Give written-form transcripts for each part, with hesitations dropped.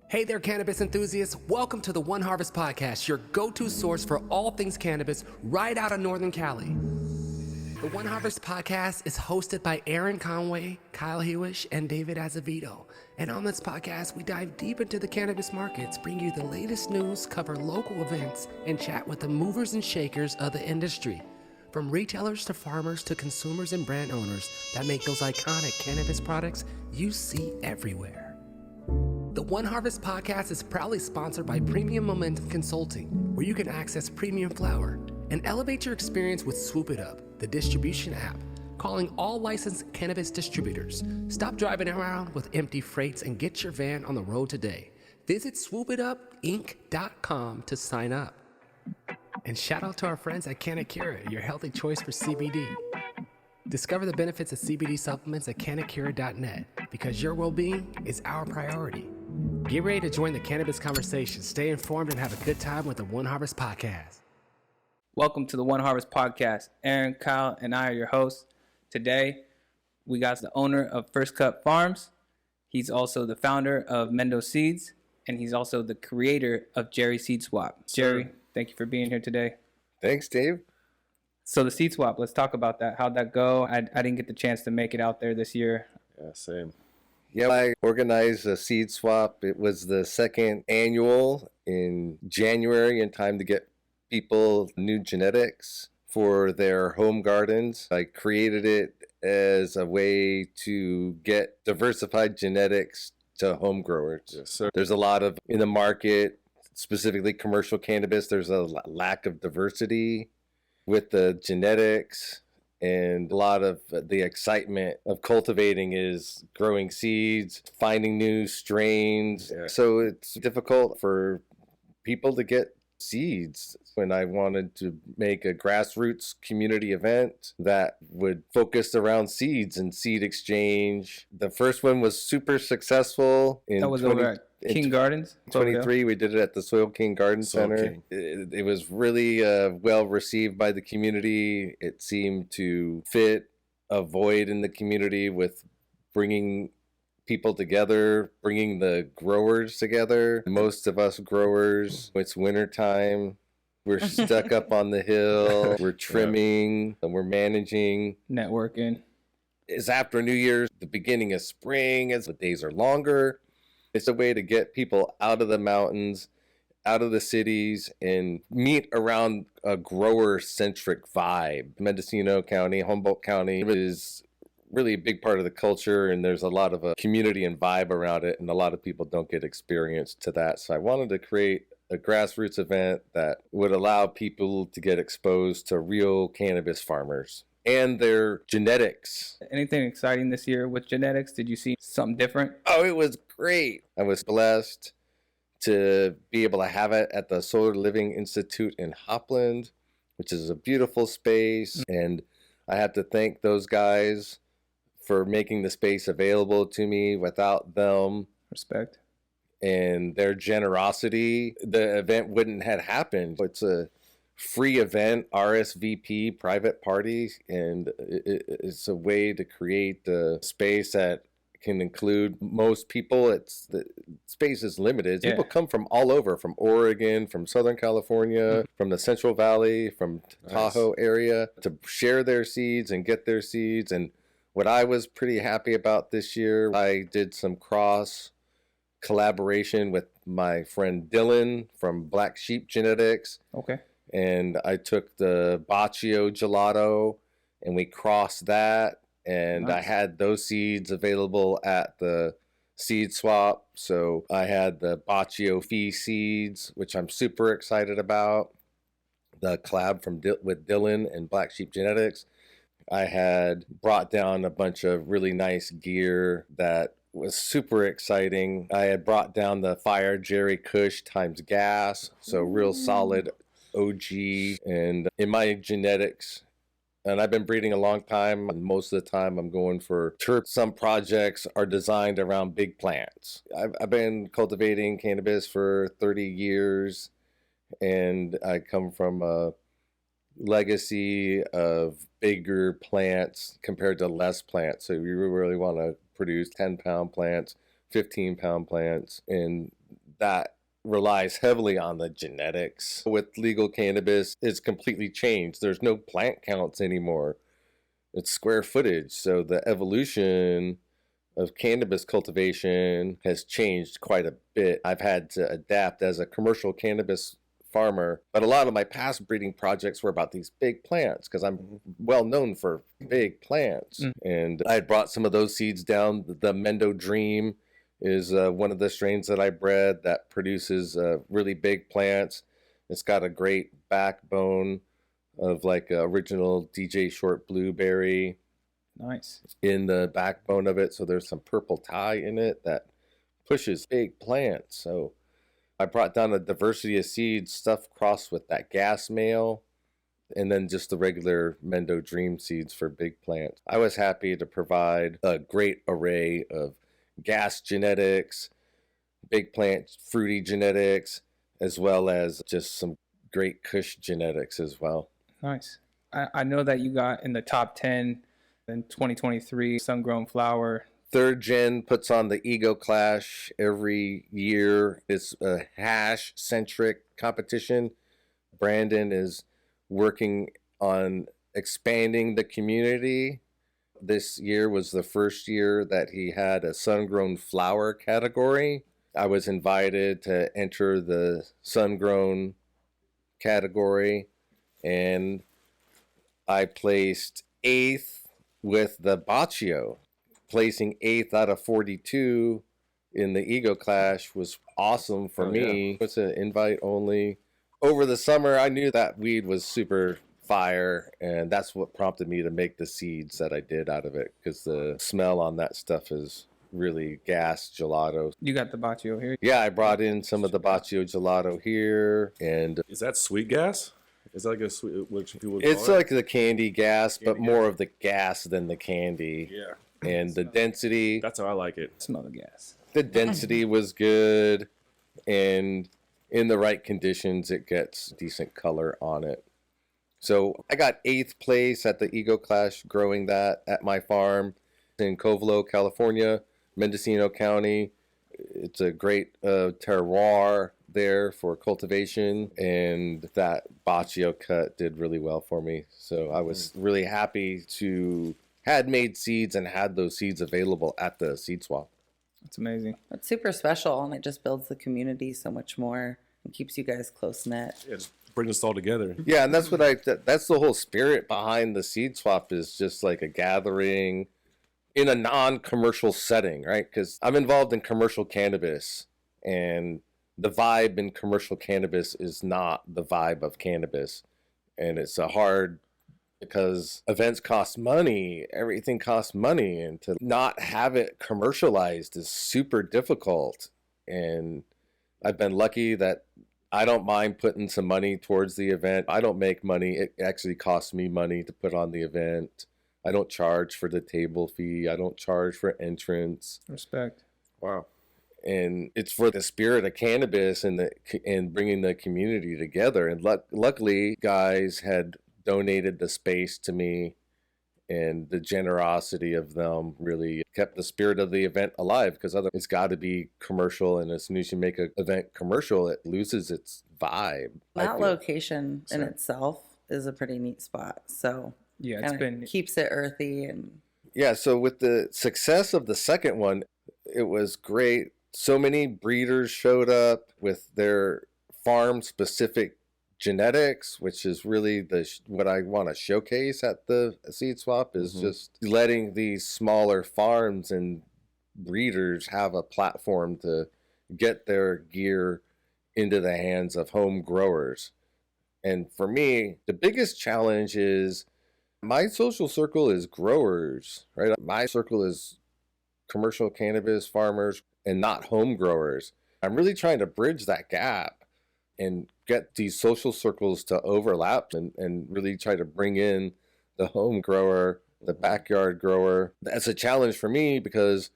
Hey there, cannabis enthusiasts. Welcome to the One Harvest Podcast, your go-to source for all things cannabis right out of Northern Cali. The One Harvest Podcast is hosted by Aaron Conway, Kyle Hewish, and David Azevedo. And on this podcast, we dive deep into the cannabis markets, bring you the latest news, cover local events, and chat with the movers and shakers of the industry. From retailers to farmers to consumers and brand owners that make those iconic cannabis products you see everywhere. The One Harvest Podcast is proudly sponsored by Premium Momentum Consulting, where you can access premium flower and elevate your experience with Swoop It Up, the distribution app, calling all licensed cannabis distributors. Stop driving around with empty freights and get your van on the road today. Visit swoopitupinc.com to sign up. And shout out to our friends at Canacura, your healthy choice for CBD. Discover the benefits of CBD supplements at canacura.net because your well-being is our priority. Get ready to join the cannabis conversation. Stay informed and have a good time with the One Harvest Podcast. Welcome to the One Harvest Podcast. Aaron, Kyle, and I are your hosts. Today, we got the owner of First Cut Farms. He's also the founder of Mendo Seeds, and he's also the creator of Jerry Seed Swap. Jerry, thank you for being here today. Thanks, Dave. So the Seed Swap, let's talk about that. How'd that go? I didn't get the chance to make it out there this year. Yeah, same. Yeah, I organized a seed swap. It was the second annual in January, in time to get people new genetics for their home gardens. I created it as a way to get diversified genetics to home growers. Yes, sir. There's a lot of, in the market, specifically commercial cannabis, there's a lack of diversity with the genetics. And a lot of the excitement of cultivating is growing seeds, finding new strains. Yeah. So it's difficult for people to get seeds. When I wanted to make a grassroots community event that would focus around seeds and seed exchange, the first one was super successful. That was over at King Gardens? 23, we did it at the Soil King Garden Center. It was really well received by the community. It seemed to fit a void in the community with bringing people together, bringing the growers together. Most of us growers, it's wintertime. We're stuck up on the hill. We're trimming and we're managing. Networking. It's after New Year's, the beginning of spring, as the days are longer. It's a way to get people out of the mountains, out of the cities, and meet around a grower-centric vibe. Mendocino County, Humboldt County is really a big part of the culture, and there's a lot of a community and vibe around it, and a lot of people don't get experience to that. So I wanted to create a grassroots event that would allow people to get exposed to real cannabis farmers and their genetics. Anything exciting this year with genetics? Did you see something different? Oh, it was great. I was blessed to be able to have it at the Solar Living Institute in Hopland, which is a beautiful space. And I have to thank those guys for making the space available to me. Without them, respect, and their generosity, the event wouldn't have happened. It's a free event, RSVP, private party, and it's a way to create a space that can include most people. It's the space is limited. Yeah. People come from all over, from Oregon, from Southern California, from the Central Valley, from Tahoe area, to share their seeds and get their seeds. And what I was pretty happy about this year, I did some cross collaboration with my friend Dylan from Black Sheep Genetics. Okay. And I took the Baccio gelato and we crossed that. And nice. I had those seeds available at the seed swap. So I had the Baccio Fee seeds, which I'm super excited about. The collab with Dylan and Black Sheep Genetics. I had brought down a bunch of really nice gear that was super exciting. I had brought down the Fire Jerry Kush times gas, so real solid OG. And in my genetics, and I've been breeding a long time, and most of the time I'm going for terp. Some projects are designed around big plants. I've been cultivating cannabis for 30 years, and I come from a legacy of bigger plants compared to less plants. So you really want to produce 10-pound plants, 15-pound plants, and that relies heavily on the genetics. With legal cannabis, it's completely changed. There's no plant counts anymore. It's square footage. So the evolution of cannabis cultivation has changed quite a bit. I've had to adapt as a commercial cannabis farmer, but a lot of my past breeding projects were about these big plants because I'm well known for big plants. And I had brought some of those seeds down. The Mendo Dream is one of the strains that I bred that produces really big plants. It's got a great backbone of like original DJ Short Blueberry. Nice. In the backbone of it. So there's some purple tie in it that pushes big plants. So I brought down a diversity of seeds, stuff crossed with that gas male, and then just the regular Mendo Dream seeds for big plants. I was happy to provide a great array of gas genetics, big plant fruity genetics, as well as just some great Kush genetics as well. Nice. I know that you got in the top 10 in 2023 sun-grown flower. Third Gen puts on the Ego Clash every year. It's a hash-centric competition. Brandon is working on expanding the community. This year was the first year that he had a sun-grown flower category. I was invited to enter the sun-grown category, and I placed 8th with the Baccio. Placing 8th out of 42 in the Ego Clash was awesome for me. Yeah. It's an invite only. Over the summer, I knew that weed was super fire, and that's what prompted me to make the seeds that I did out of it, because the smell on that stuff is really gas gelato. You got the Baccio here? Yeah, I brought in some of the Baccio gelato here. And is that sweet gas? Is that like a sweet, what people would it's call like the candy gas, but more of the gas than the candy. Yeah. And the density. That's how I like it. Smell the gas. The density was good, and in the right conditions, it gets decent color on it. So I got 8th place at the Ego Clash growing that at my farm in Covelo, California, Mendocino County. It's a great terroir there for cultivation, and that Baccio cut did really well for me. So I was really happy to had made seeds and had those seeds available at the seed swap. That's amazing. It's super special, and it just builds the community so much more and keeps you guys close knit. Yeah, just bring us all together. Yeah, and that's what that's the whole spirit behind the seed swap, is just like a gathering in a non-commercial setting, right? Because I'm involved in commercial cannabis, and the vibe in commercial cannabis is not the vibe of cannabis. And it's a hard, because events cost money, everything costs money, and to not have it commercialized is super difficult. And I've been lucky that I don't mind putting some money towards the event. I don't make money. It actually costs me money to put on the event. I don't charge for the table fee. I don't charge for entrance. Respect. Wow. And it's for the spirit of cannabis and bringing the community together. And luckily, guys had donated the space to me, and the generosity of them really kept the spirit of the event alive, because otherwise it's got to be commercial, and as soon as you make an event commercial, it loses its vibe. That location in itself is a pretty neat spot, so yeah, it's been keeps it earthy. And yeah, so with the success of the second one, it was great. So many breeders showed up with their farm specific genetics, which is really what I want to showcase at the seed swap, is just letting these smaller farms and breeders have a platform to get their gear into the hands of home growers. And for me, the biggest challenge is my social circle is growers, right? My circle is commercial cannabis farmers and not home growers. I'm really trying to bridge that gap and get these social circles to overlap, and really try to bring in the home grower, the backyard grower. That's a challenge for me because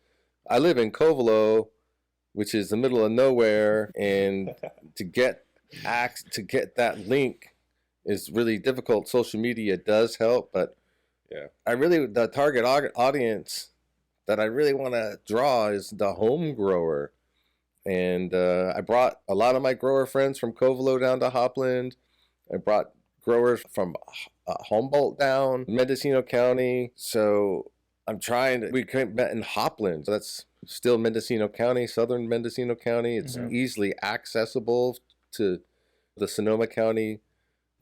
I live in Covelo, which is the middle of nowhere, and to get that link is really difficult. Social media does help, but yeah, the target audience that I really want to draw is the home grower. And I brought a lot of my grower friends from Covelo down to Hopland. I brought growers from Humboldt down, Mendocino County. So we met in Hopland. So that's still Mendocino County, southern Mendocino County. It's easily accessible to the Sonoma County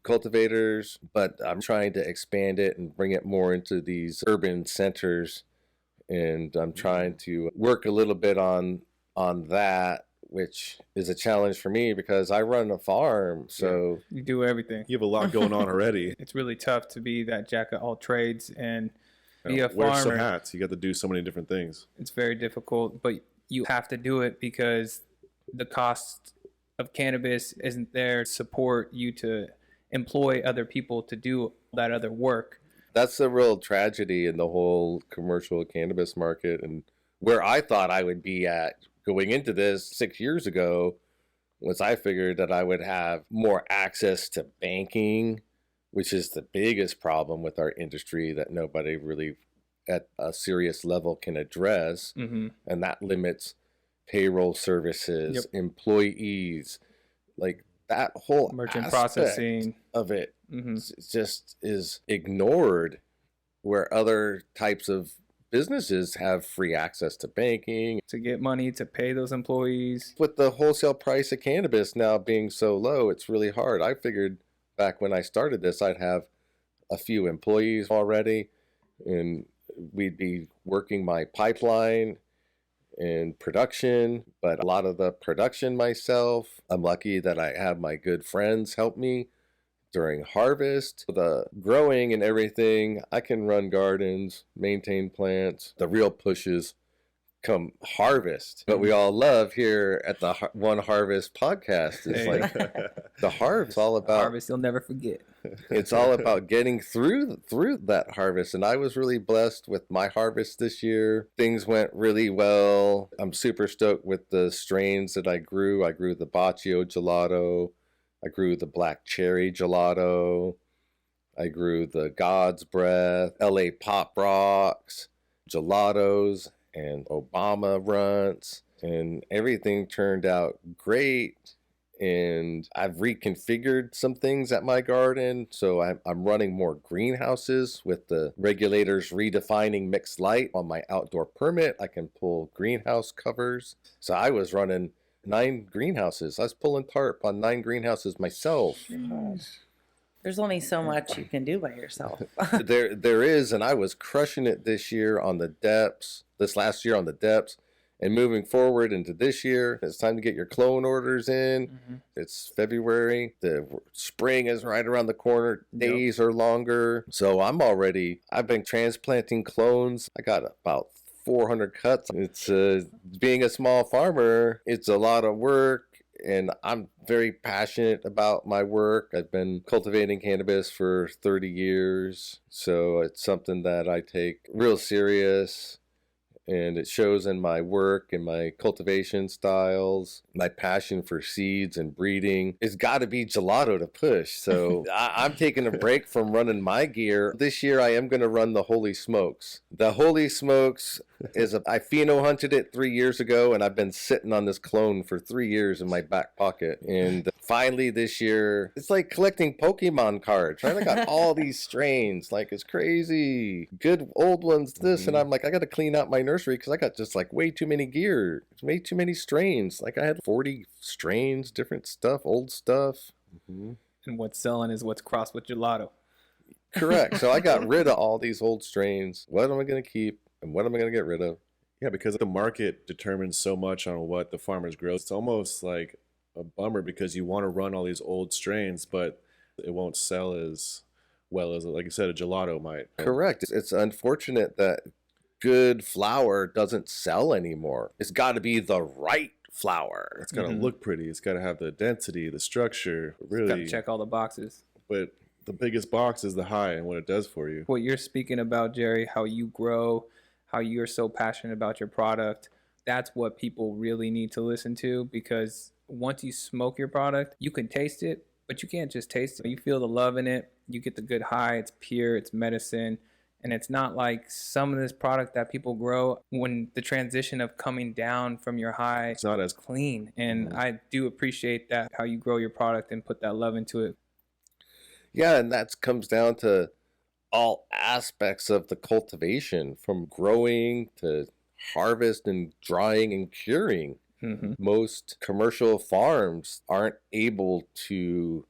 cultivators, but I'm trying to expand it and bring it more into these urban centers. And I'm trying to work a little bit on that, which is a challenge for me because I run a farm. So you do everything. You have a lot going on already. It's really tough to be that jack of all trades and be a wear some farmer. hats. You got to do so many different things. It's very difficult, but you have to do it because the cost of cannabis isn't there to support you to employ other people to do that other work. That's a real tragedy in the whole commercial cannabis market. And where I thought I would be at going into this 6 years ago was I figured that I would have more access to banking, which is the biggest problem with our industry that nobody really at a serious level can address. And that limits payroll services, employees, like that whole merchant processing of it just is ignored, where other types of businesses have free access to banking. To get money to pay those employees. With the wholesale price of cannabis now being so low, it's really hard. I figured back when I started this, I'd have a few employees already, and we'd be working my pipeline and production, but a lot of the production myself. I'm lucky that I have my good friends help me during harvest. The growing and everything, I can run gardens, maintain plants. The real pushes come harvest. What we all love here at the One Harvest podcast is like the harvest. All about harvest you'll never forget. It's all about getting through that harvest. And I was really blessed with my harvest this year. Things went really well. I'm super stoked with the strains that I grew. I grew the Baccio Gelato. I grew the Black Cherry Gelato. I grew the God's Breath, LA Pop Rocks, Gelatos, and Obama Runts. And everything turned out great. And I've reconfigured some things at my garden. So I'm running more greenhouses with the regulators redefining mixed light on my outdoor permit. I can pull greenhouse covers. So I was running 9 greenhouses. I was pulling tarp on 9 greenhouses myself. There's only so much you can do by yourself. There is, and I was crushing it this year on the depths, this last year on the depths. And moving forward into this year, it's time to get your clone orders in. It's February. The spring is right around the corner. Days are longer. So I've been transplanting clones. I got about 400 cuts. It's being a small farmer, it's a lot of work. And I'm very passionate about my work. I've been cultivating cannabis for 30 years. So it's something that I take real serious. And it shows in my work and my cultivation styles. My passion for seeds and breeding. It's got to be gelato to push. So I'm taking a break from running my gear. This year I am going to run the Holy Smokes. The Holy Smokes I pheno hunted it 3 years ago, and I've been sitting on this clone for 3 years in my back pocket. And finally this year, it's like collecting Pokemon cards, right? I got all these strains, like it's crazy. Good old ones, this, and I'm like, I got to clean out my nursery because I got just like way too many gear, way too many strains. Like I had 40 strains, different stuff, old stuff. And what's selling is what's crossed with gelato. Correct. So I got rid of all these old strains. What am I going to keep? And what am I going to get rid of? Yeah, because the market determines so much on what the farmers grow. It's almost like a bummer because you want to run all these old strains, but it won't sell as well as, like you said, a gelato might. Correct. It's unfortunate that good flower doesn't sell anymore. It's got to be the right flower. It's got to look pretty. It's got to have the density, the structure. Really, Got to check all the boxes. But the biggest box is the high and what it does for you. What you're speaking about, Jerry, how you grow, how you're so passionate about your product, that's what people really need to listen to, because once you smoke your product, you can taste it, but you can't just taste it. You feel the love in it. You get the good high. It's pure. It's medicine. And it's not like some of this product that people grow when the transition of coming down from your high, It's not as clean. And I do appreciate that, how you grow your product and put that love into it. Yeah, and that comes down to all aspects of the cultivation, from growing to harvest and drying and curing. Most commercial farms aren't able to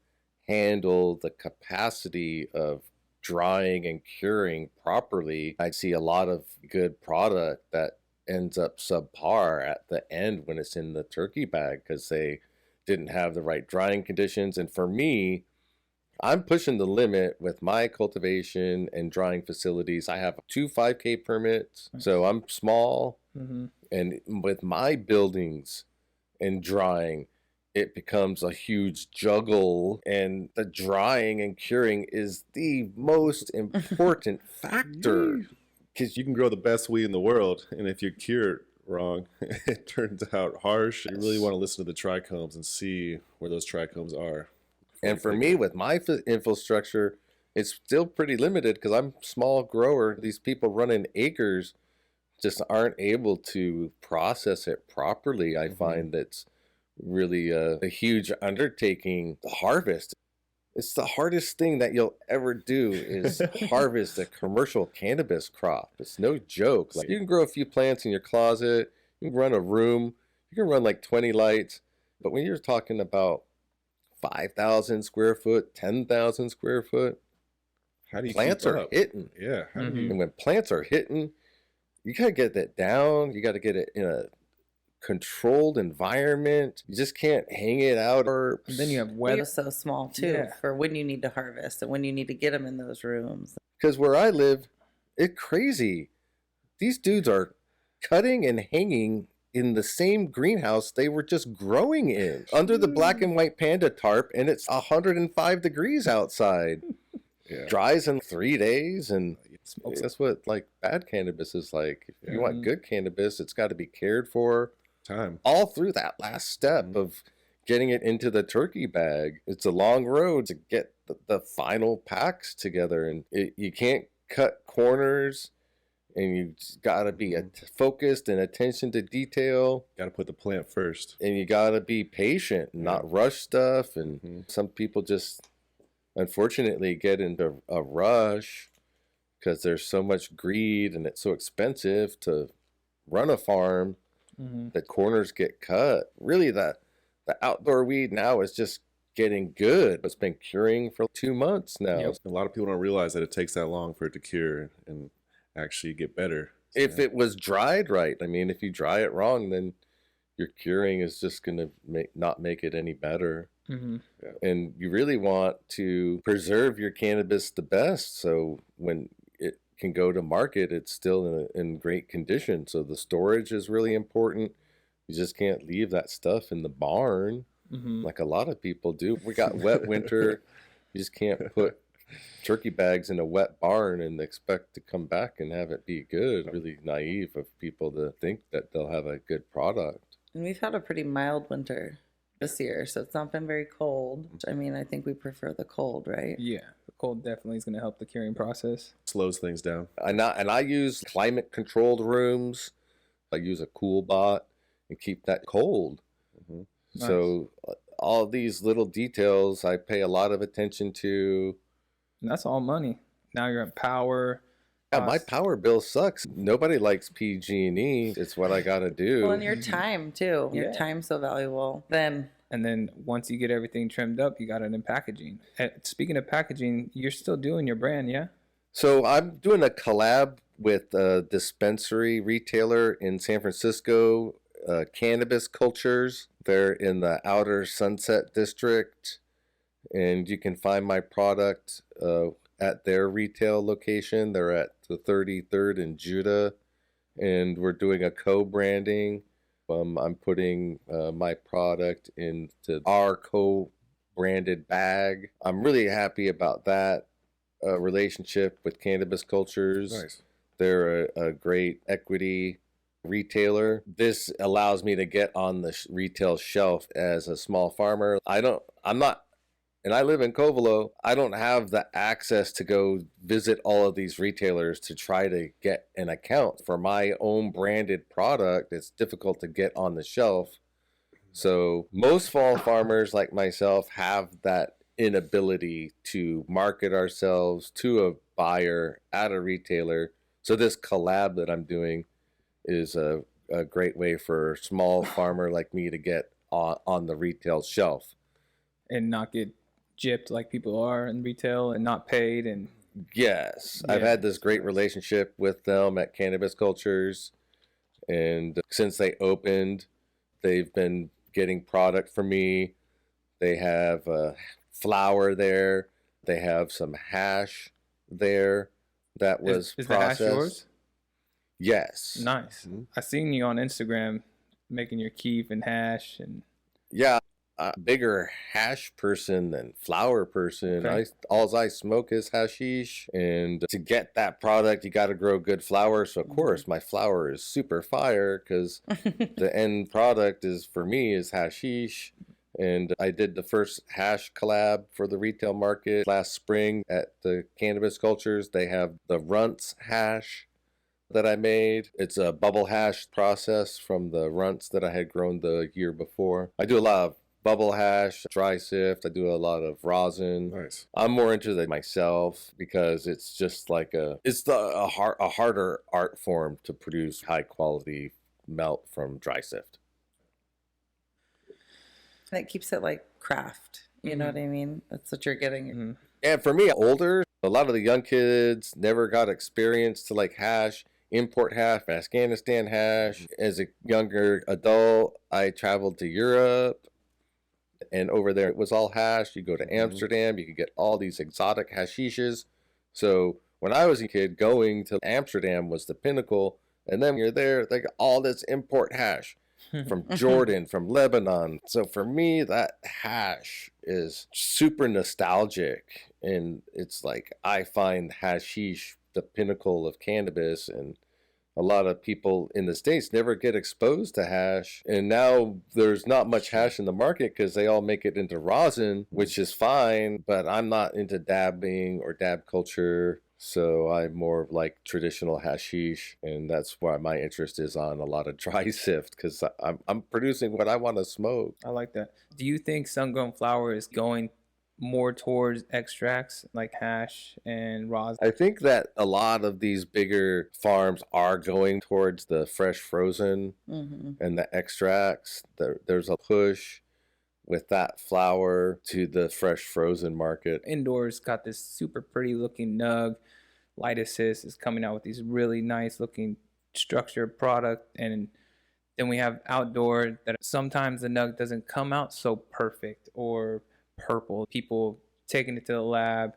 handle the capacity of drying and curing properly. I see a lot of good product that ends up subpar at the end when it's in the turkey bag because they didn't have the right drying conditions. And for me, I'm pushing the limit with my cultivation and drying facilities. I have 2 5K permits, so I'm small. And with my buildings and drying, it becomes a huge juggle. And the drying and curing is the most important factor. because you can grow the best weed in the world, and if you cure it wrong, it turns out harsh. You really want to listen to the trichomes and see where those trichomes are. And for me, with my infrastructure, it's still pretty limited because I'm a small grower. These people running acres just aren't able to process it properly. I find that's really a huge undertaking to harvest. It's the hardest thing that you'll ever do is harvest a commercial cannabis crop. It's no joke. Like, you can grow a few plants in your closet, you can run a room, you can run like 20 lights, but when you're talking about 5,000 square foot, 10,000 square foot, How do you plants keep are up? hitting. Yeah. How do you, And when plants are hitting, you gotta get that down. You gotta get it in a controlled environment. You just can't hang it out. Or And then you have Weather weather. so small too Yeah. for when you need to harvest and when you need to get them in those rooms. because where I live, it's crazy. These dudes are cutting and hanging in the same greenhouse they were just growing in under the black and white panda tarp, and it's 105 degrees outside. yeah. Dries in 3 days, and Smokes that's what like bad cannabis is like. If you want Mhm. good cannabis, it's got to be cared for time. all through that last step of getting it into the turkey bag. It's a long road to get the final packs together, and you can't cut corners, and you got to be focused and attention to detail, Got to put the plant first. and you got to be patient and not rush stuff. And some people just unfortunately get into a rush because there's so much greed and it's so expensive to run a farm that corners get cut. Really, the outdoor weed now is just getting good. It's been curing for 2 months now. Yep. A lot of people don't realize that it takes that long for it to cure and actually get better. If it was dried right, I mean, if you dry it wrong, then your curing is just going to not make it any better. And you really want to preserve your cannabis the best, so when it can go to market, it's still in great condition. So the storage is really important. You just can't leave that stuff in the barn like a lot of people do. We got wet winter. You just can't put turkey bags in a wet barn and expect to come back and have it be good. Really naive of people to think that they'll have a good product. And we've had a pretty mild winter this year, so it's not been very cold. I mean, I think we prefer the cold, right? Yeah. The cold definitely is going to help the curing process. Slows things down. And I use climate controlled rooms. I use a cool bot and keep that cold. So all these little details I pay a lot of attention to. And that's all money. Now you're at power. Yeah, my power bill sucks. Nobody likes PG&E. It's what I got to do. Well, and your time too. Your time's so valuable. Then And then once you get everything trimmed up, you got it in packaging. And speaking of packaging, you're still doing your brand, yeah? So I'm doing a collab with a dispensary retailer in San Francisco, Cannabis Cultures. They're in the outer Sunset District, and you can find my product at their retail location. They're at the 33rd and Judah, and we're doing a co-branding. I'm putting my product into our co-branded bag. I'm really happy about that relationship with Cannabis Cultures. Nice. They're a great equity retailer. This allows me to get on the retail shelf as a small farmer. I'm not and I live in Covelo, I don't have the access to go visit all of these retailers to try to get an account for my own branded product. It's difficult to get on the shelf. So most fall farmers like myself have that inability to market ourselves to a buyer at a retailer. So this collab that I'm doing is a great way for a small farmer like me to get on the retail shelf. And not get gypped like people are in retail and not paid. And Yes, Yeah. I've had this great relationship with them at Cannabis Cultures, and since they opened, they've been getting product for me. They have flour there. They have some hash there that was is the hash processed. yours? Yes. Nice. Mhm. I seen you on Instagram making your keef and hash, and Yeah, a bigger hash person than flower person. Okay. All I smoke is hashish, and to get that product, you got to grow good flower. So of course, my flower is super fire because the end product is for me is hashish. And I did the first hash collab for the retail market last spring at the Cannabis Cultures. They have the runts hash that I made. It's a bubble hash process from the runts that I had grown the year before. I do a lot of bubble hash, dry sift. I do a lot of rosin. Nice. I'm more into that myself because it's just like a harder art form to produce high quality melt from dry sift. That keeps it like craft. You know what I mean? That's what you're getting. Mhm. And for me, older, a lot of the young kids never got experience to like hash, import hash, Afghanistan hash. As a younger adult, I traveled to Europe, and over there it was all hash. You go to Amsterdam, you could get all these exotic hashishes. So when I was a kid, going to Amsterdam was the pinnacle. And then you're there, they got all this import hash from Jordan, from Lebanon. So for me, that hash is super nostalgic. And it's like I find hashish the pinnacle of cannabis. And a lot of people in the States never get exposed to hash. And now there's not much hash in the market because they all make it into rosin, which is fine. But I'm not into dabbing or dab culture. So I'm more of like traditional hashish, and that's why my interest is on a lot of dry sift because I'm producing what I want to smoke. I like that. Do you think sun-grown flower is going more towards extracts like hash and rosin? I think that a lot of these bigger farms are going towards the fresh frozen and the extracts. There's a push with that flower to the fresh frozen market. Indoors got this super pretty looking nug. Light Assist is coming out with these really nice looking structured product, and then we have outdoor that sometimes the nug doesn't come out so perfect or purple. People taking it to the lab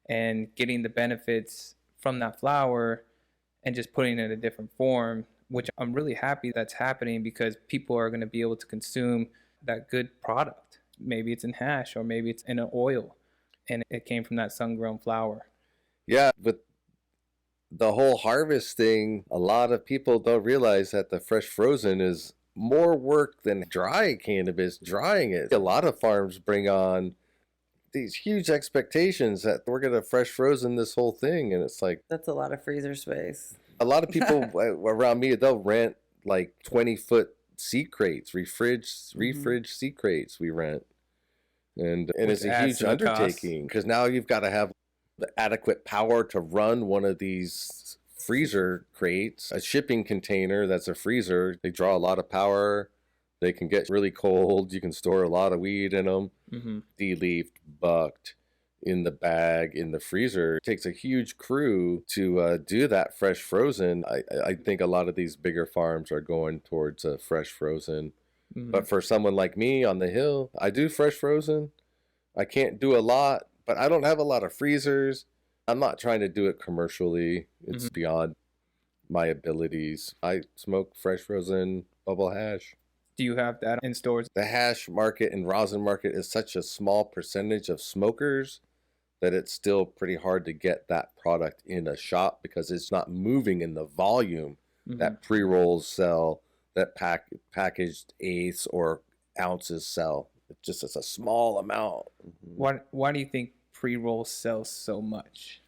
and getting the benefits from that flower and just putting it in a different form, which I'm really happy that's happening because people are going to be able to consume that good product. Maybe it's in hash or maybe it's in an oil, and it came from that sun-grown flower. Yeah, but the whole harvest thing, a lot of people don't realize that the fresh frozen is more work than dry cannabis, drying it. A lot of farms bring on these huge expectations that we're going to fresh frozen this whole thing. And it's like, That's a lot of freezer space. a lot of people around me, they'll rent like 20-foot seed crates, refridge seed crates we rent. And it's a adds huge to the cost. undertaking because now you've got to have the adequate power to run one of these freezer crates, a shipping container that's a freezer. They draw a lot of power. They can get really cold. You can store a lot of weed in them. De-leafed, bucked, in the bag, in the freezer. It takes a huge crew to do that fresh frozen. I think a lot of these bigger farms are going towards a fresh frozen. But for someone like me on the hill, I do fresh frozen. I can't do a lot, but I don't have a lot of freezers. I'm not trying to do it commercially. It's beyond my abilities. I smoke fresh frozen bubble hash. Do you have that in stores? The hash market and rosin market is such a small percentage of smokers that it's still pretty hard to get that product in a shop because it's not moving in the volume that pre-rolls sell, that packaged eighths or ounces sell. It's a small amount. Why do you think pre-rolls sell so much?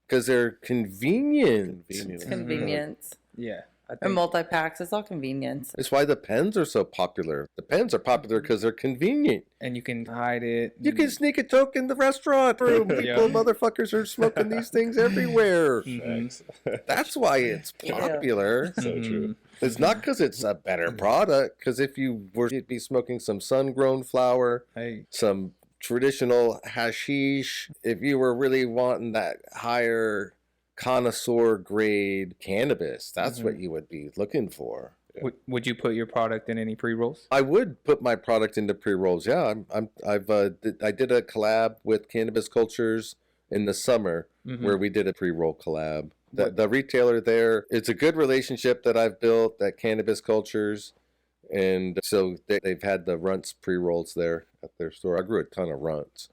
Because they're convenient. It's convenience. Yeah. I And think multi-packs, it's all convenience. That's why the pens are so popular. The pens are popular because they're convenient. and you can hide it. You can sneak a toke in the restaurant room. Yeah. People, motherfuckers are smoking these things everywhere. Thanks. That's why it's popular. So true. It's not because it's a better product. Because if you were to be smoking some sun-grown flower, Hey. some traditional hashish, if you were really wanting that higher connoisseur grade cannabis, that's what you would be looking for. Would you put your product in any pre-rolls? I would put my product into pre-rolls. Yeah, I did a collab with Cannabis Cultures in the summer where we did a pre-roll collab. The retailer there, it's a good relationship that I've built at Cannabis Cultures, and so they've had the Runts pre-rolls there at their store. I grew a ton of Runts.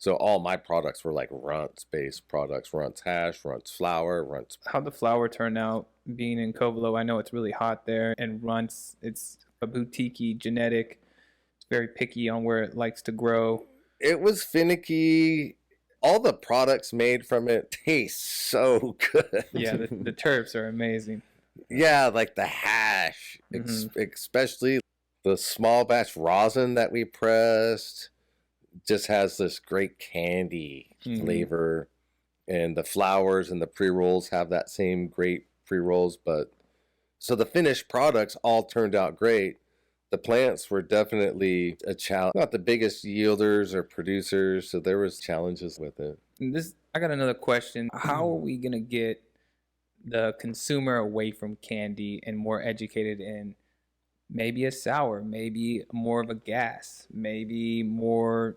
So all my products were like Runts-based products, Runts hash, Runts flower, Runts. How'd the flower turn out being in Covelo? I know it's really hot there, and Runts, it's a boutique-y genetic. It's very picky on where it likes to grow. It was finicky. All the products made from it taste so good. Yeah, the terps are amazing. Yeah, like the hash, especially the small batch rosin that we pressed, just has this great candy flavor, and the flowers and the pre-rolls have that same great pre-rolls. But so the finished products all turned out great. The plants were definitely a challenge, not the biggest yielders or producers, so there was challenges with it. And I got another question. How are we gonna get the consumer away from candy and more educated in maybe a sour, maybe more of a gas, maybe more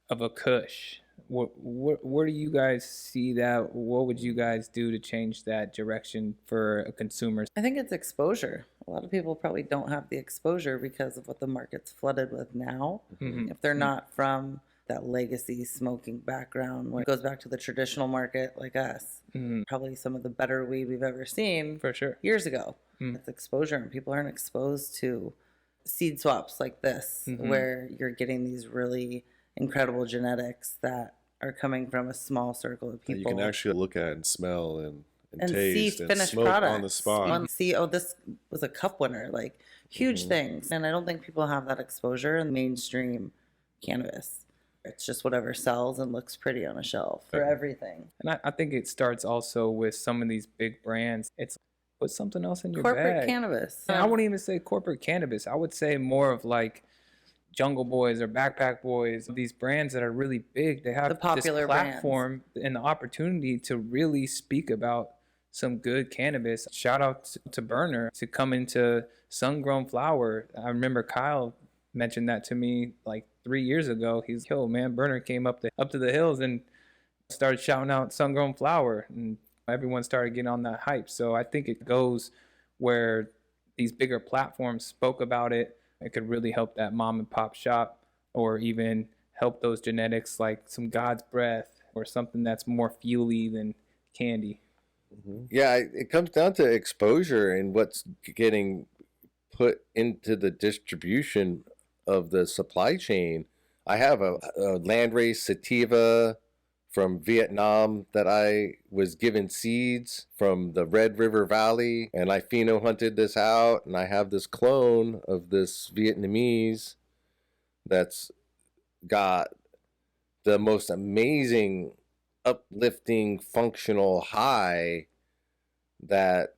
of a kush? Where do you guys see that? What would you guys do to change that direction for a consumer? I think it's exposure. A lot of people probably don't have the exposure because of what the market's flooded with now. If they're not from that legacy smoking background, where it goes back to the traditional market like us, probably some of the better weed we've ever seen For sure. years ago. It's exposure, and people aren't exposed to seed swaps like this, where you're getting these really incredible genetics that are coming from a small circle of That people. you can actually look at and smell and and see taste and finished smoke products on the spot. And see, oh, this was a cup winner, like huge things. And I don't think people have that exposure in mainstream cannabis. It's just whatever sells and looks pretty on a shelf for everything. And I think it starts also with some of these big brands. It's put something else in your Corporate bag. cannabis. And I wouldn't even say corporate cannabis. I would say more of like Jungle Boys or Backpack Boys. These brands that are really big, they have The popular this platform and the opportunity to really speak about some good cannabis. Shout out to Burner to come into sun-grown flower. I remember Kyle mentioned that to me like 3 years ago. He's, yo, man, Burner came up to the hills and started shouting out sun-grown flower, and everyone started getting on that hype. So I think it goes where these bigger platforms spoke about it. It could really help that mom and pop shop, or even help those genetics like some God's breath or something that's more fuely than candy. Yeah, it comes down to exposure and what's getting put into the distribution of the supply chain. I have a landrace sativa from Vietnam that I was given seeds from the Red River Valley, and I pheno hunted this out, and I have this clone of this Vietnamese that's got the most amazing uplifting functional high that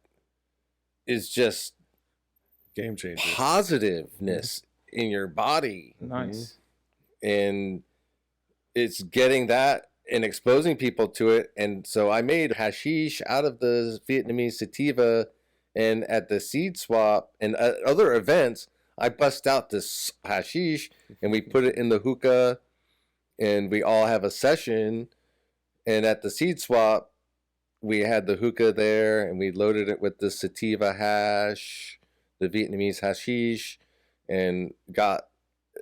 is just Game changer. positiveness in your body. Nice. And it's getting that and exposing people to it. And so I made hashish out of the Vietnamese sativa, and at the seed swap and other events, I bust out this hashish and we put it in the hookah, and we all have a session. And at the seed swap, we had the hookah there, and we loaded it with the sativa hash, the Vietnamese hashish, and got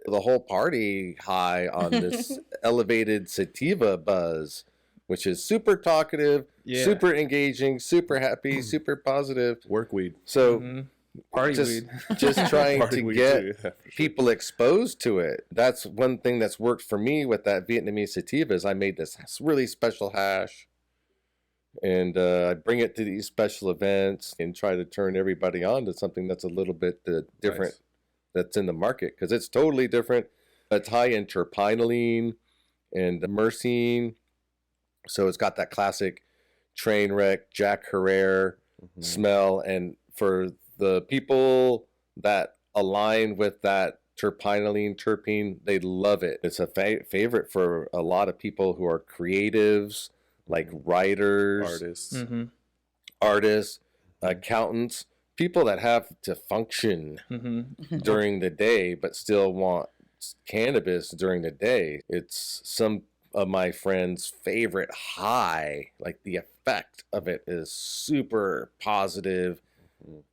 the whole party high on this elevated sativa buzz, which is super talkative, Yeah. super engaging, super happy, super positive. Work weed. So Party just, weed. just trying Party to weed get too, yeah, for sure. people exposed to it. That's one thing that's worked for me with that Vietnamese sativa is I made this really special hash, and I bring it to these special events and try to turn everybody on to something that's a little bit different Nice. that's in the market, because it's totally different. It's high in terpinolene and myrcene, so it's got that classic train wreck Jack Herrera smell. And for the people that align with that terpinolene terpene, they love it. It's a favorite for a lot of people who are creatives, like writers, Artists. artists, accountants, people that have to function during the day but still want cannabis during the day. It's some of my friends' favorite high. Like, the effect of it is super positive.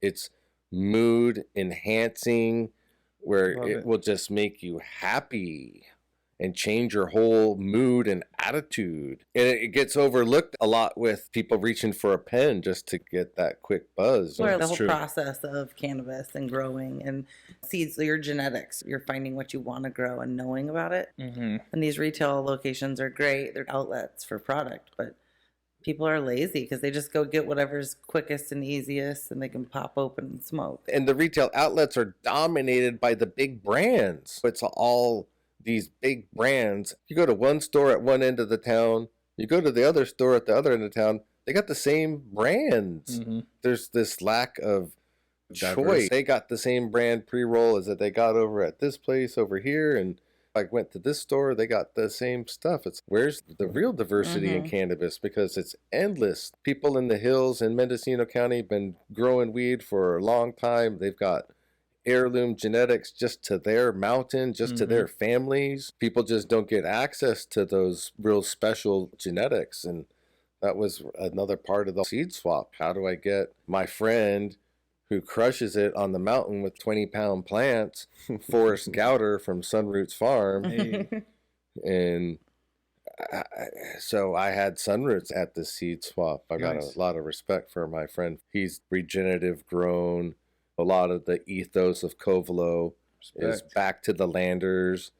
It's mood enhancing, where Love it it. will just make you happy and change your whole mood and attitude. And it gets overlooked a lot with people reaching for a pen just to get that quick buzz. Or the That's whole true. process of cannabis and growing and seeds, your genetics, you're finding what you want to grow and knowing about it. And these retail locations are great. They're outlets for product, but people are lazy because they just go get whatever's quickest and easiest and they can pop open and smoke. And the retail outlets are dominated by the big brands. It's all these big brands. You go to one store at one end of the town, you go to the other store at the other end of town, they got the same brands. There's this lack of choice. Diverse. They got the same brand pre-roll as that they got over at this place over here, and I went to this store, they got the same stuff. It's where's the real diversity in cannabis, because it's endless. People in the hills in Mendocino County been growing weed for a long time. They've got heirloom genetics just to their mountain, just to their families. People just don't get access to those real special genetics. And that was another part of the seed swap. How do I get my friend who crushes it on the mountain with 20-pound plants, Forrest Gouter from Sunroots Farm? And so I had Sunroots at the seed swap. I got Nice. a lot of respect for my friend. He's regenerative grown. A lot of the ethos of Covelo is Respect. back to the landers.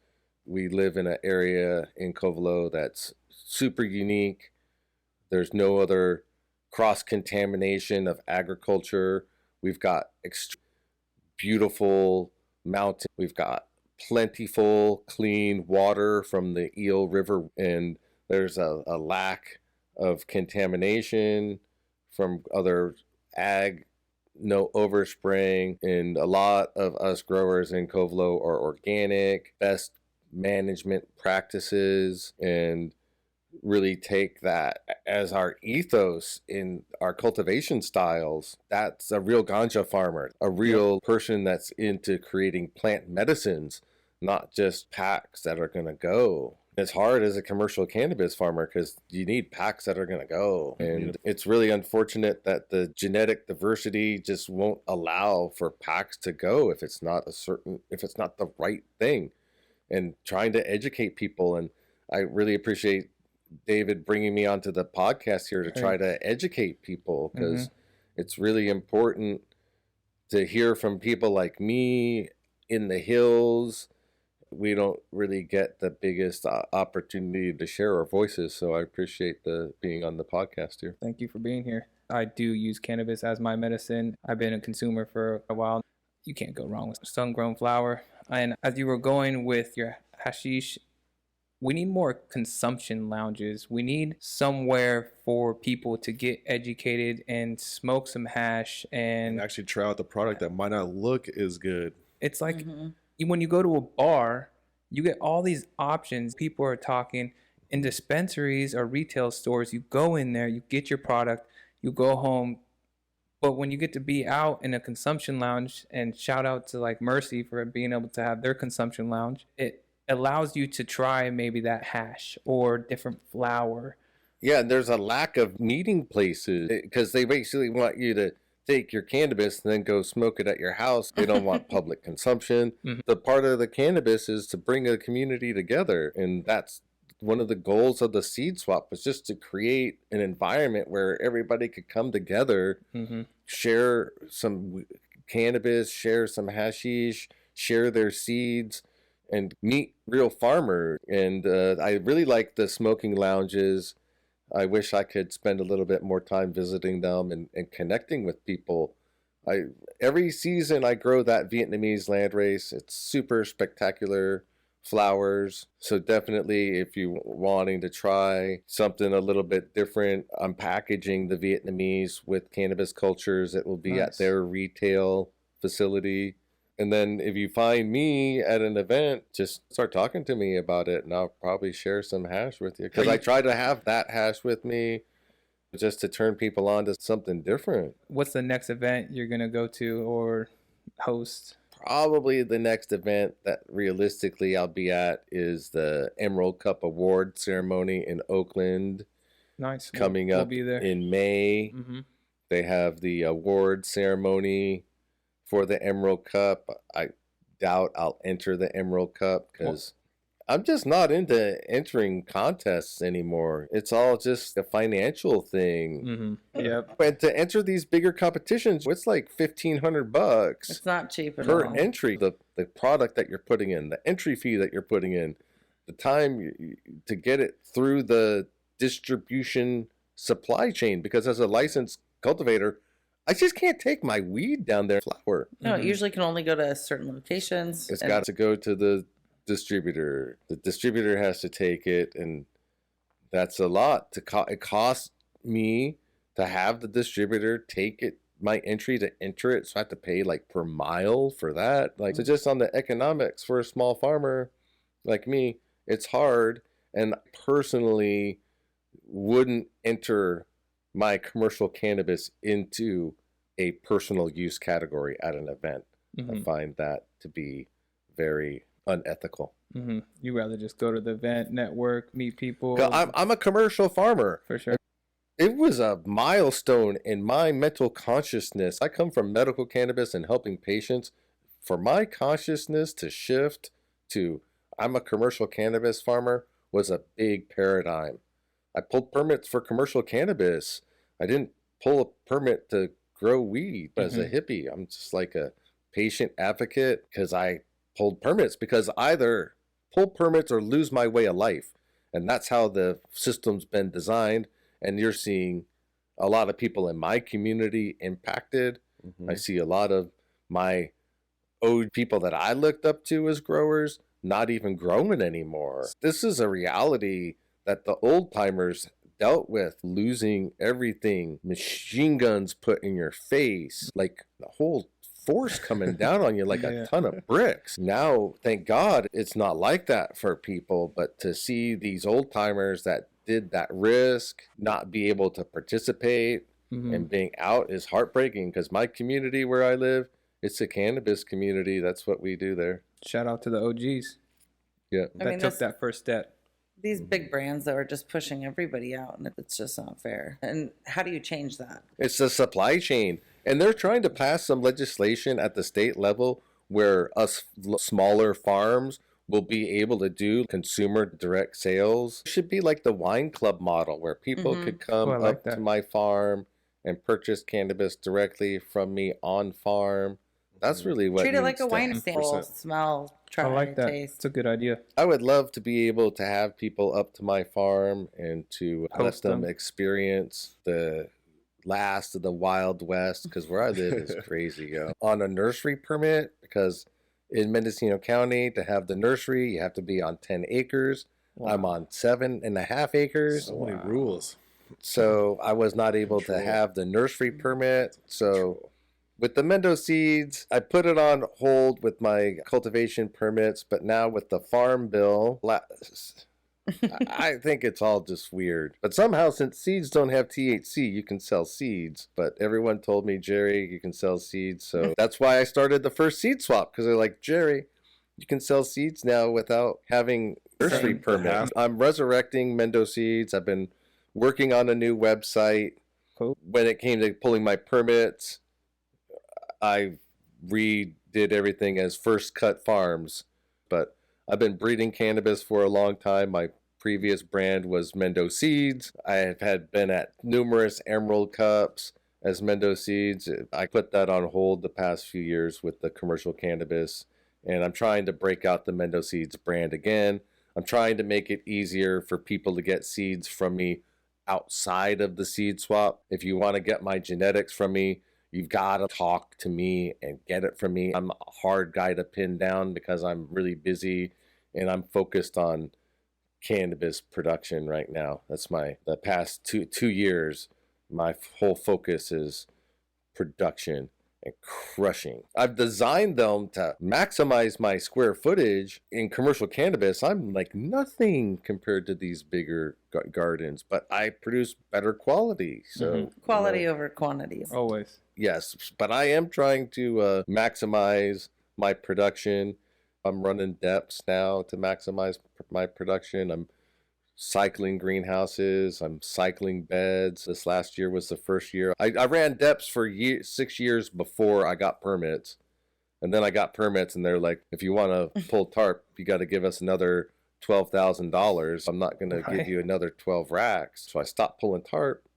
We live in an area in Covelo that's super unique. There's no other cross-contamination of agriculture. We've got beautiful mountains. We've got plentiful, clean water from the Eel River, and there's a lack of contamination from other ag, no overspraying, and a lot of us growers in Covelo are organic, best management practices, and really take that as our ethos in our cultivation styles. That's a real ganja farmer, a real person that's into creating plant medicines, not just packs that are going to go. It's hard as a commercial cannabis farmer because you need packs that are going to go. And it's really unfortunate that the genetic diversity just won't allow for packs to go if it's not the right thing. And trying to educate people. And I really appreciate David bringing me onto the podcast here to try to educate people, because it's really important to hear from people like me in the hills. We don't really get the biggest opportunity to share our voices, so I appreciate being on the podcast here. Thank you for being here. I do use cannabis as my medicine. I've been a consumer for a while. You can't go wrong with sun-grown flower. And as you were going with your hashish, we need more consumption lounges. We need somewhere for people to get educated and smoke some hash. And And actually try out the product that might not look as good. it's like when you go to a bar, you get all these options. People are talking in dispensaries or retail stores. You go in there, you get your product, you go home. But when you get to be out in a consumption lounge, and shout out to like Mercy for being able to have their consumption lounge, it allows you to try maybe that hash or different flower. Yeah, there's a lack of meeting places because they basically want you to take your cannabis and then go smoke it at your house. They don't want public consumption. The part of the cannabis is to bring a community together, and that's one of the goals of the seed swap, was just to create an environment where everybody could come together, share some cannabis, share some hashish, share their seeds, and meet real farmers. And I really like the smoking lounges. I wish I could spend a little bit more time visiting them and connecting with people. Every season I grow that Vietnamese landrace. It's super spectacular flowers. So definitely if you wanting to try something a little bit different, I'm packaging the Vietnamese with cannabis cultures. It will be at their retail facility. And then if you find me at an event, just start talking to me about it, and I'll probably share some hash with you. Because I try to have that hash with me just to turn people on to something different. What's the next event you're going to go to or host? Probably the next event that realistically I'll be at is the Emerald Cup Award ceremony in Oakland. Nice. Coming we'll up be there. in May. Mm-hmm. They have the award ceremony for the Emerald Cup. I doubt I'll enter the Emerald Cup because I'm just not into entering contests anymore. It's all just a financial thing. Mm-hmm. Yep. But to enter these bigger competitions, it's like $1,500. It's not cheap at per all. entry. The product that you're putting in, the entry fee that you're putting in, the time to get it through the distribution supply chain. Because as a licensed cultivator, I just can't take my weed down there. Flower. No, it usually can only go to certain locations. It's got to go to the distributor. The distributor has to take it, and that's a lot. It costs me to have the distributor take it, my entry to enter it, so I have to pay like per mile for that. Like, so just on the economics for a small farmer like me, it's hard. And personally wouldn't enter my commercial cannabis into a personal use category at an event. I find that to be very unethical. You rather just go to the event, network, meet people. I'm a commercial farmer. For sure. It was a milestone in my mental consciousness. I come from medical cannabis and helping patients. For my consciousness to shift to I'm a commercial cannabis farmer was a big paradigm. I pulled permits for commercial cannabis. I didn't pull a permit to grow weed as a hippie. I'm just like a patient advocate because I pulled permits, because either pull permits or lose my way of life. And that's how the system's been designed. And you're seeing a lot of people in my community impacted. I see a lot of my old people that I looked up to as growers not even growing anymore. This is a reality that the old timers dealt with, losing everything, machine guns put in your face, like the whole force coming down on you like a ton of bricks. Now, thank God, it's not like that for people, but to see these old timers that did that risk, not be able to participate and being out is heartbreaking, because my community where I live, it's a cannabis community. That's what we do there. Shout out to the OGs. Yeah. That took that first step. These big brands that are just pushing everybody out, and it's just not fair. And how do you change that? It's the supply chain. And they're trying to pass some legislation at the state level where us smaller farms will be able to do consumer direct sales. It should be like the wine club model where people could come up to my farm and purchase cannabis directly from me on farm. That's really what treat it like a needs to wine happen. sample, smell, try, I like that. taste. It's a good idea. I would love to be able to have people up to my farm and to let Host them them. experience the last of the Wild West, because where I live is crazy, yo. On a nursery permit, because in Mendocino County, to have the nursery, you have to be on 10 acres. Wow. I'm on 7.5 acres. So many rules. So I was not able to have the nursery permit. So with the Mendo Seeds, I put it on hold with my cultivation permits, but now with the farm bill, I think it's all just weird. But somehow, since seeds don't have THC, you can sell seeds. But everyone told me, Jerry, you can sell seeds. So that's why I started the first seed swap, because they're like, Jerry, you can sell seeds now without having nursery permits. I'm resurrecting Mendo Seeds. I've been working on a new website. Cool. When it came to pulling my permits, I redid everything as First Cut Farms. But I've been breeding cannabis for a long time. My previous brand was Mendo Seeds. I have been at numerous Emerald Cups, as Mendo Seeds. I put that on hold the past few years with the commercial cannabis, and I'm trying to break out the Mendo Seeds brand again. I'm trying to make it easier for people to get seeds from me outside of the seed swap. If you want to get my genetics from me, you've got to talk to me and get it from me. I'm a hard guy to pin down because I'm really busy and I'm focused on cannabis production right now. That's the past two years, my whole focus is production and crushing. I've designed them to maximize my square footage. In commercial cannabis, I'm like nothing compared to these bigger gardens, but I produce better quality. So Quality over quantity. Always. yes, but I am trying to maximize my production. I'm running depths now to maximize my production. I'm cycling greenhouses. I'm cycling beds. This last year was the first year. I ran depths for 6 years before I got permits. And then I got permits and they're like, if you want to pull tarp, you got to give us another $12,000. I'm not going to give you another 12 racks. So I stopped pulling tarp.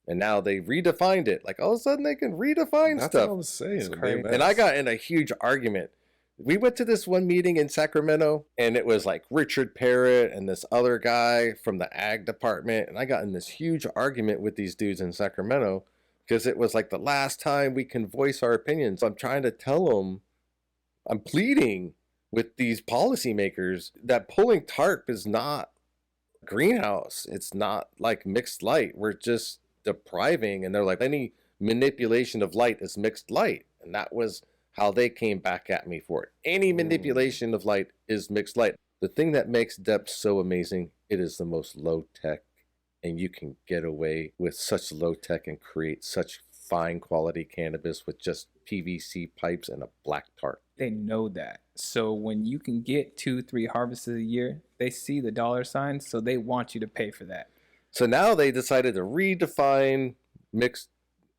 And now they redefined it. Like all of a sudden they can redefine That's stuff. what I'm saying. crazy. And I got in a huge argument. We went to this one meeting in Sacramento, and it was like Richard Parrott and this other guy from the ag department. And I got in this huge argument with these dudes in Sacramento because it was like the last time we can voice our opinions. I'm trying to tell them, I'm pleading with these policymakers that pulling tarp is not greenhouse. It's not like mixed light. We're just depriving. And they're like, any manipulation of light is mixed light. And that was how they came back at me for it. Any manipulation of light is mixed light. The thing that makes depth so amazing, it is the most low tech, and you can get away with such low tech and create such fine quality cannabis with just PVC pipes and a black tarp. They know that. So when you can get 2-3 harvests a year, they see the dollar sign, so they want you to pay for that. So now they decided to redefine mixed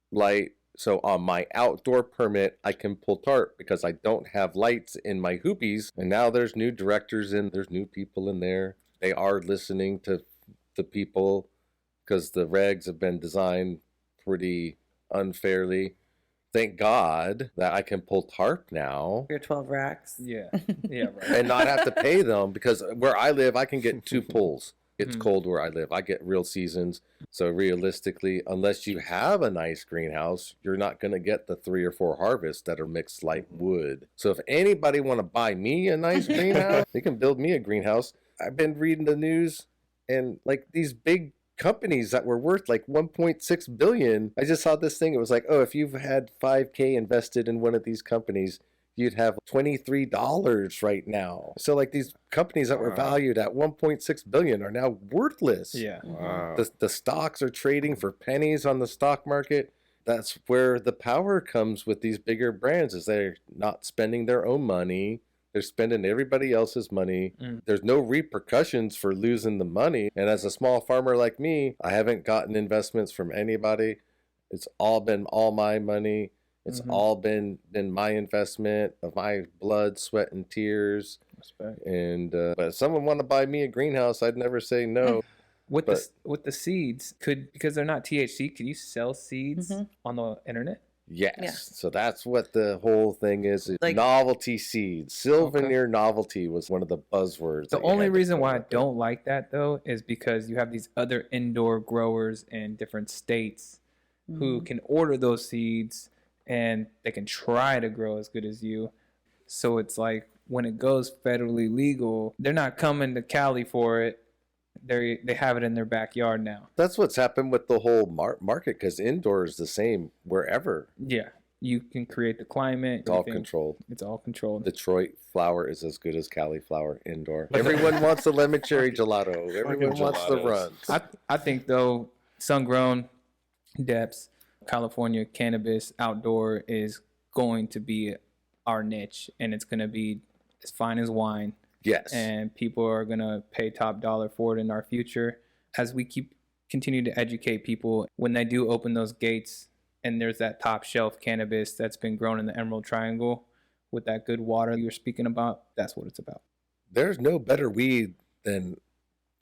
light. So on my outdoor permit, I can pull tarp because I don't have lights in my hoopies. And now there's new directors there's new people in there. They are listening to the people because the regs have been designed pretty unfairly. Thank God that I can pull tarp now. Your 12 racks. Yeah. Yeah, right. And not have to pay them because where I live, I can get 2 pulls. It's cold where I live. I get real seasons. So realistically, unless you have a nice greenhouse, you're not going to get the 3 or 4 harvests that are mixed light wood. So if anybody want to buy me a nice greenhouse, they can build me a greenhouse. I've been reading the news and like these big companies that were worth like 1.6 billion. I just saw this thing. It was like, oh, if you've had $5,000 invested in one of these companies, you'd have $23 right now. So like these companies that were valued at 1.6 billion are now worthless. Yeah. Wow. The stocks are trading for pennies on the stock market. That's where the power comes with these bigger brands is they're not spending their own money. They're spending everybody else's money. There's no repercussions for losing the money. And as a small farmer like me, I haven't gotten investments from anybody. It's all been all my money. It's all been my investment of my blood, sweat, and tears. Respect. And but if someone want to buy me a greenhouse, I'd never say no. With the seeds, because they're not THC, could you sell seeds on the internet? Yes. Yeah. So that's what the whole thing is. Like- Novelty seeds. Souvenir novelty was one of the buzzwords. The that you only had to reason put why I out there. don't like that though is because you have these other indoor growers in different states who can order those seeds and they can try to grow as good as you. So it's like when it goes federally legal, they're not coming to Cali for it. They have it in their backyard now. That's what's happened with the whole market because indoor is the same wherever. Yeah, you can create the climate. It's all everything. controlled. It's all controlled. Detroit flower is as good as Cali flower indoor. Everyone wants the lemon cherry gelato. Everyone wants the gelatos. runs. I think though, sun-grown depths, California cannabis outdoor is going to be our niche, and it's going to be as fine as wine. Yes. And people are going to pay top dollar for it in our future as we continue to educate people. When they do open those gates and there's that top shelf cannabis that's been grown in the Emerald Triangle with that good water you were speaking about, that's what it's about. There's no better weed than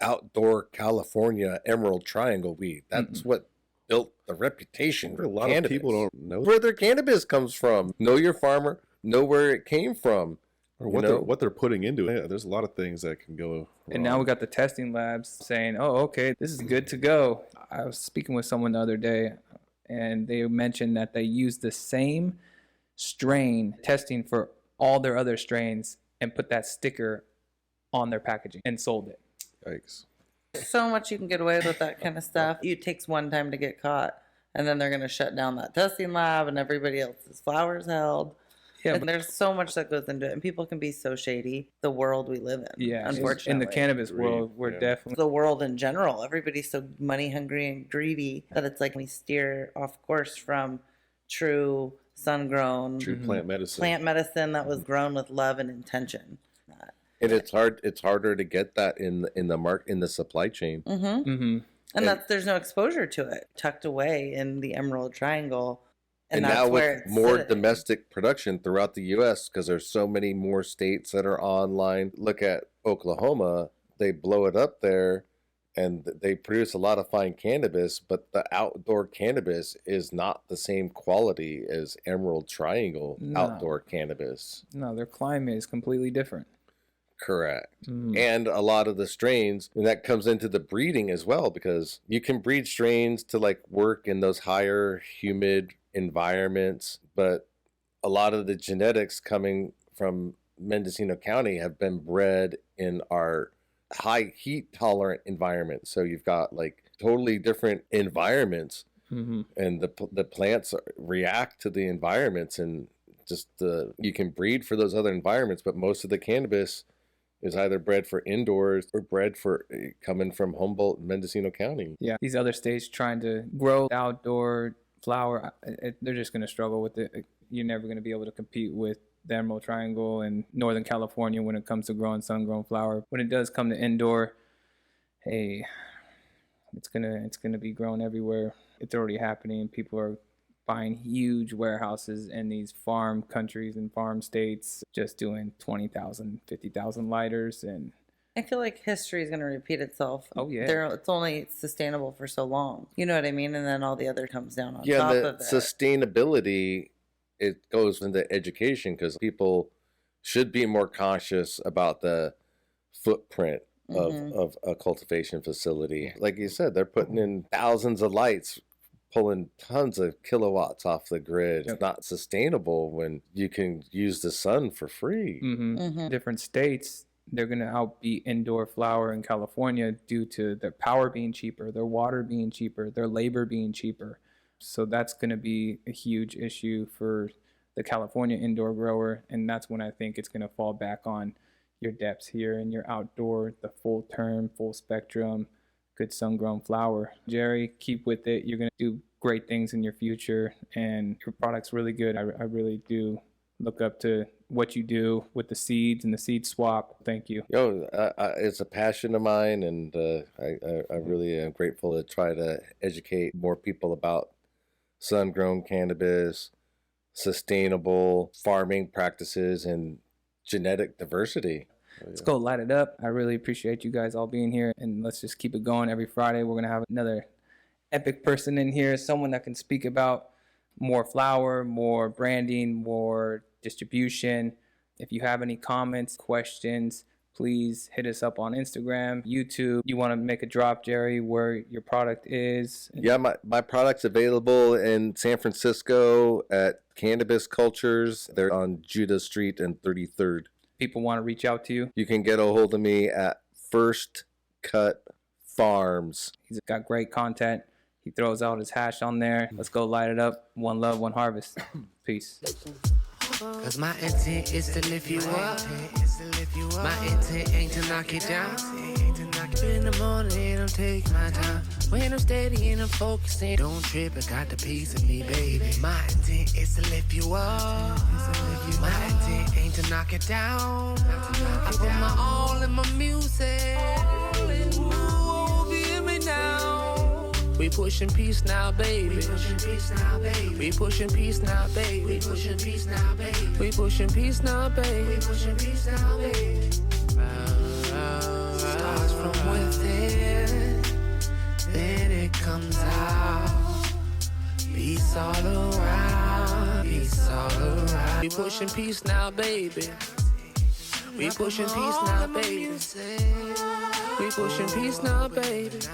outdoor California Emerald Triangle weed. That's what built a reputation for A lot cannabis. of people don't know where their cannabis comes from. Know your farmer. Know where it came from. or you what they're putting into it. Yeah, there's a lot of things that can go wrong. And now we got the testing labs saying, oh, okay, this is good to go. I was speaking with someone the other day, and they mentioned that they use the same strain testing for all their other strains and put that sticker on their packaging and sold it. Yikes. So much you can get away with that kind of stuff. It takes one time to get caught, and then they're going to shut down that testing lab, and everybody else's flowers held. Yeah, And there's so much that goes into it, and people can be so shady. The world we live in, yeah. unfortunately. In the cannabis Agreed, world, we're yeah. definitely The world in general, everybody's so money hungry and greedy that it's like we steer off course from true sun-grown True plant medicine. plant medicine that was grown with love and intention. And it's harder to get that in the supply chain. Mm-hmm. Mm-hmm. And there's no exposure to it, tucked away in the Emerald Triangle. And that's now where with it's more sitting. domestic production throughout the U.S., because there's so many more states that are online. Look at Oklahoma; they blow it up there, and they produce a lot of fine cannabis. But the outdoor cannabis is not the same quality as Emerald Triangle No. outdoor cannabis. No, their climate is completely different. Correct. Mm. And a lot of the strains, and that comes into the breeding as well, because you can breed strains to like work in those higher humid environments, but a lot of the genetics coming from Mendocino County have been bred in our high heat tolerant environment. So you've got like totally different environments, Mm-hmm. and the plants react to the environments, and just you can breed for those other environments, but most of the cannabis is either bred for indoors or bred for coming from Humboldt and Mendocino County. Yeah, these other states trying to grow outdoor flower, they're just going to struggle with it. You're never going to be able to compete with the Emerald Triangle and Northern California when it comes to growing sun-grown flower. When it does come to indoor, hey, it's gonna be grown everywhere. It's already happening. People are buying huge warehouses in these farm countries and farm states, just doing 20,000, 50,000 lighters. And I feel like history is going to repeat itself. Oh, yeah. It's only sustainable for so long. You know what I mean? And then all the other comes down on Yeah, top the of it. sustainability, it goes into education, because people should be more conscious about the footprint of a cultivation facility. Like you said, they're putting in thousands of lights, pulling tons of kilowatts off the grid. Yep. It's not sustainable when you can use the sun for free. Different states, they're going to outbeat indoor flower in California due to their power being cheaper, their water being cheaper, their labor being cheaper. So that's going to be a huge issue for the California indoor grower. And that's when I think it's going to fall back on your depths here and your outdoor, the full term, full spectrum, good sun-grown flower. Jerry, keep with it. You're going to do great things in your future, and your product's really good. I really do look up to what you do with the seeds and the seed swap. Thank you. It's a passion of mine, and I really am grateful to try to educate more people about sun-grown cannabis, sustainable farming practices, and genetic diversity. Let's go light it up. I really appreciate you guys all being here, and let's just keep it going. Every Friday, we're going to have another epic person in here, someone that can speak about more flower, more branding, more distribution. If you have any comments, questions, please hit us up on Instagram, YouTube. You want to make a drop, Jerry, where your product is? Yeah, my product's available in San Francisco at Cannabis Cultures. They're on Judah Street and 33rd. People want to reach out to you. You can get a hold of me at First Cut Farms. He's got great content. He throws out his hash on there. Let's go light it up. One love, one harvest. Peace. Cause my intent is to lift you up. My intent ain't to knock it down. In the morning, don't take my time. When I'm steady and I'm focusing, don't trip, I got the piece of me, baby. My intent is to lift you up. My intent ain't to knock it down. I put my all in my music. Ooh, hear me now. We pushing peace now, baby. We pushing peace now, baby. We pushing peace now, baby. We pushing peace now, baby. We pushing peace now, baby. We pushing peace now, baby. Starts from within, then it comes out. Peace all around. Peace all around. We pushing peace now, baby. We pushing peace now, baby. We pushing peace now, baby.